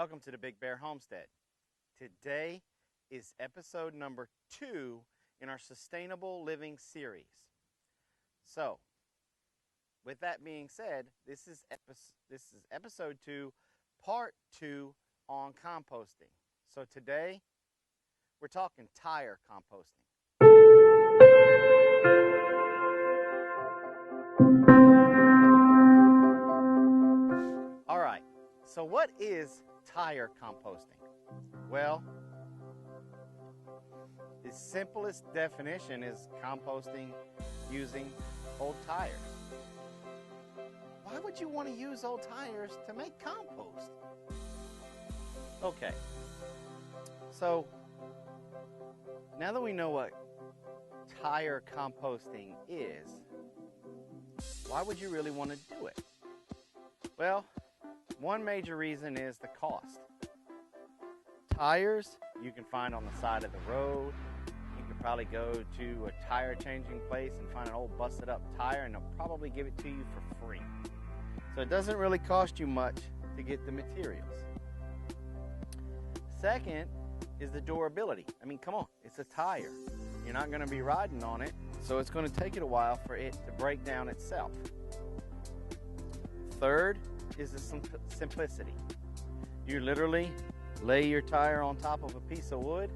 Welcome to the Big Bear Homestead. Today is episode number 2 in our Sustainable Living series. So, with that being said, this is episode 2, part 2 on composting. So today, we're talking tire composting. All right, so what is tire composting? Well, the simplest definition is composting using old tires. Why would you want to use old tires to make compost? Okay, so now that we know what tire composting is, why would you really want to do it? Well, one major reason is the cost. Tires you can find on the side of the road. You can probably go to a tire changing place and find an old busted up tire and they'll probably give it to you for free. So it doesn't really cost you much to get the materials. Second is the durability. I mean, come on, it's a tire. You're not going to be riding on it, so it's going to take it a while for it to break down itself. Third is the simplicity. You literally lay your tire on top of a piece of wood,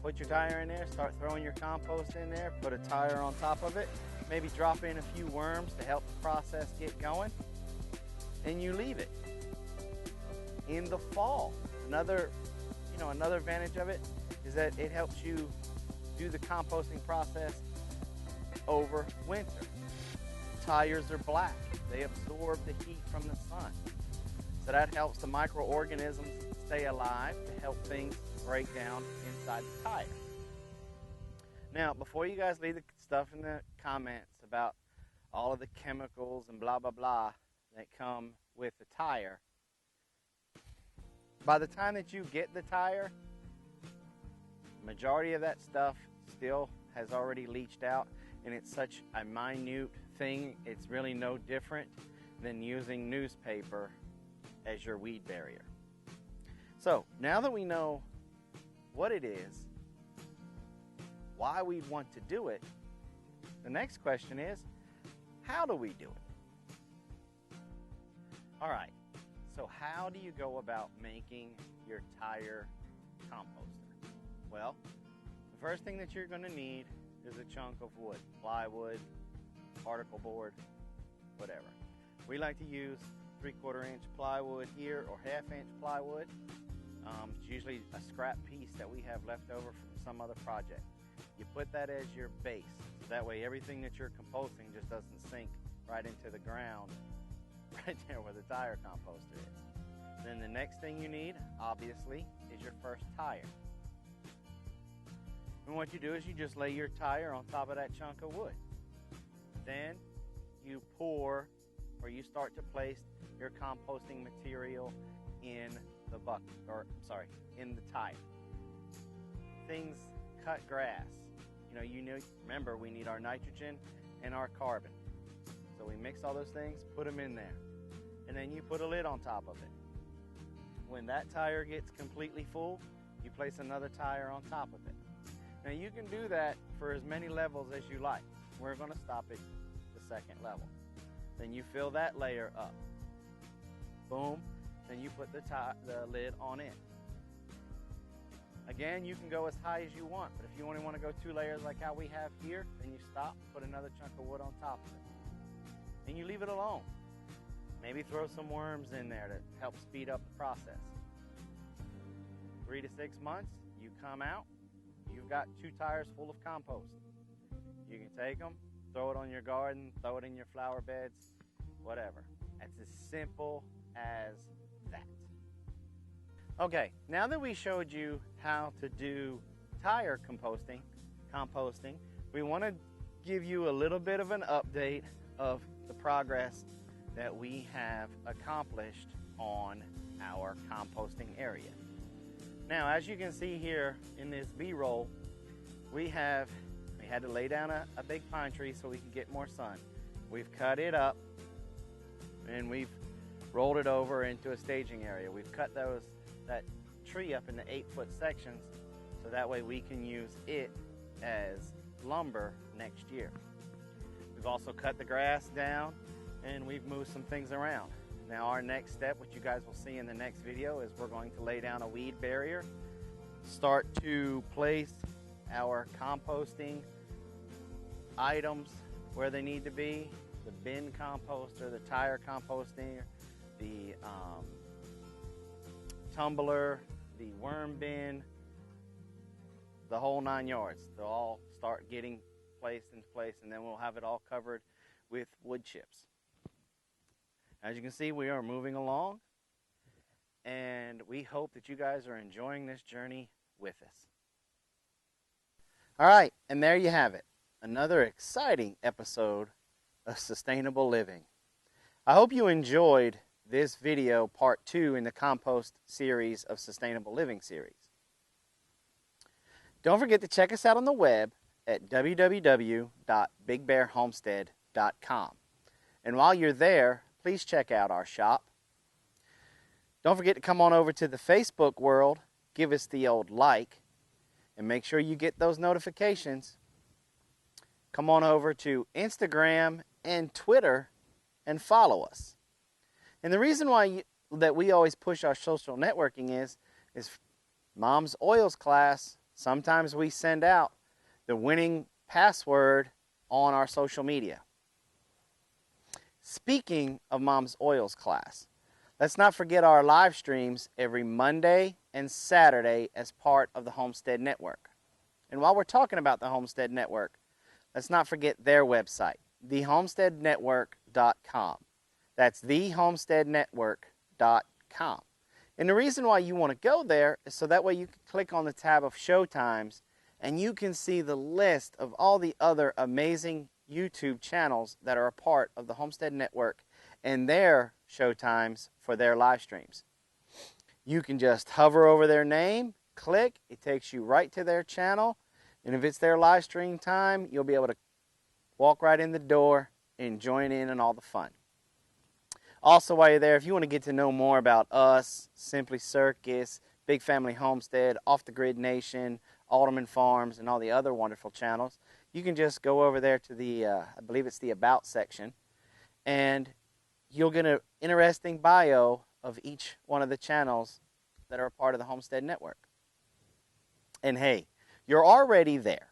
put your tire in there, start throwing your compost in there, put a tire on top of it, maybe drop in a few worms to help the process get going, and you leave it. In the fall, another advantage of it is that it helps you do the composting process over winter. Tires are black. They absorb the heat from the sun. So that helps the microorganisms stay alive to help things break down inside the tire. Now, before you guys leave the stuff in the comments about all of the chemicals and blah, blah, blah that come with the tire, by the time that you get the tire, the majority of that stuff still has already leached out, and it's such a minute thing, it's really no different than using newspaper as your weed barrier. So now that we know what it is, why we want to do it, the next question is, how do we do it? All right, so how do you go about making your tire composter? Well, the first thing that you're going to need is a chunk of wood, plywood, particle board, whatever. We like to use 3/4 inch plywood here or 1/2 inch plywood. It's usually a scrap piece that we have left over from some other project. You put that as your base. So that way everything that you're composting just doesn't sink right into the ground right there where the tire composter is. Then the next thing you need, obviously, is your first tire. And what you do is you just lay your tire on top of that chunk of wood. Then you pour, or you start to place your composting material in the bucket, in the tire. Things cut grass. Remember we need our nitrogen and our carbon. So we mix all those things, put them in there. And then you put a lid on top of it. When that tire gets completely full, you place another tire on top of it. Now you can do that for as many levels as you like. We're going to stop at the second level. Then you fill that layer up. Boom. Then you put the lid on it. Again, you can go as high as you want, but if you only want to go 2 layers like how we have here, then you stop, put another chunk of wood on top of it. And you leave it alone. Maybe throw some worms in there to help speed up the process. 3 to 6 months, you come out, you've got 2 tires full of compost. You can take them, throw it on your garden, throw it in your flower beds, whatever. It's as simple as that. Okay, now that we showed you how to do tire composting, we want to give you a little bit of an update of the progress that we have accomplished on our composting area. Now, as you can see here in this B-roll, we had to lay down a big pine tree so we could get more sun. We've cut it up and we've rolled it over into a staging area. We've cut those that tree up into 8-foot sections, so that way we can use it as lumber next year. We've also cut the grass down and we've moved some things around. Now our next step, which you guys will see in the next video, is we're going to lay down a weed barrier, start to place our composting items where they need to be, the bin composter, the tire composting, the tumbler, the worm bin, the whole 9 yards. They'll all start getting placed into place, and then we'll have it all covered with wood chips. As you can see, we are moving along, and we hope that you guys are enjoying this journey with us. All right, and there you have it. Another exciting episode of Sustainable Living. I hope you enjoyed this video, part 2 in the Compost series of Sustainable Living series. Don't forget to check us out on the web at www.bigbearhomestead.com. And while you're there, please check out our shop. Don't forget to come on over to the Facebook world, give us the old like, and make sure you get those notifications. Come on over to Instagram and Twitter and follow us. And the reason why that we always push our social networking is Mom's Oils class. Sometimes we send out the winning password on our social media. Speaking of Mom's Oils class, let's not forget our live streams every Monday and Saturday as part of the Homestead Network. And while we're talking about the Homestead Network, let's not forget their website, thehomesteadnetwork.com. That's thehomesteadnetwork.com. And the reason why you want to go there is so that way you can click on the tab of showtimes and you can see the list of all the other amazing YouTube channels that are a part of the Homestead Network and their showtimes for their live streams. You can just hover over their name, click, it takes you right to their channel, and if it's their live stream time, you'll be able to walk right in the door and join in on all the fun. Also, while you're there, if you want to get to know more about us, Simply Circus, Big Family Homestead, Off the Grid Nation, Alderman Farms, and all the other wonderful channels, you can just go over there to the, I believe it's the About section, and you'll get an interesting bio of each one of the channels that are a part of the Homestead Network. And hey, you're already there.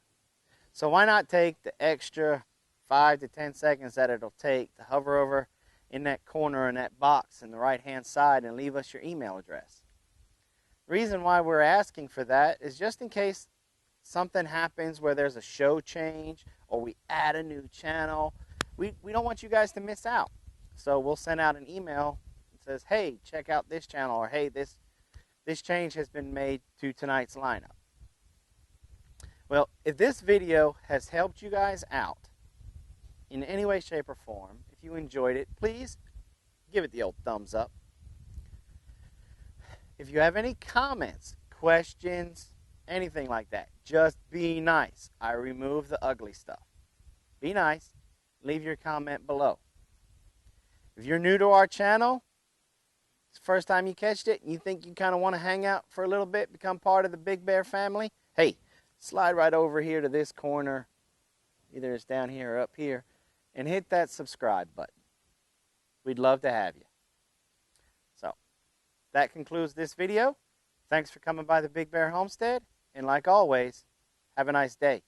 So why not take the extra 5 to 10 seconds that it'll take to hover over in that corner in that box in the right-hand side and leave us your email address. The reason why we're asking for that is just in case something happens where there's a show change or we add a new channel. We don't want you guys to miss out. So we'll send out an email that says, hey, check out this channel, or hey, this change has been made to tonight's lineup. Well, if this video has helped you guys out in any way, shape, or form, if you enjoyed it, please give it the old thumbs up. If you have any comments, questions, anything like that, just be nice. I remove the ugly stuff. Be nice. Leave your comment below. If you're new to our channel, it's the first time you catched it, and you think you kind of want to hang out for a little bit, become part of the Big Bear family, hey, slide right over here to this corner, either it's down here or up here, and hit that subscribe button. We'd love to have you. So, that concludes this video. Thanks for coming by the Big Bear Homestead, and like always, have a nice day.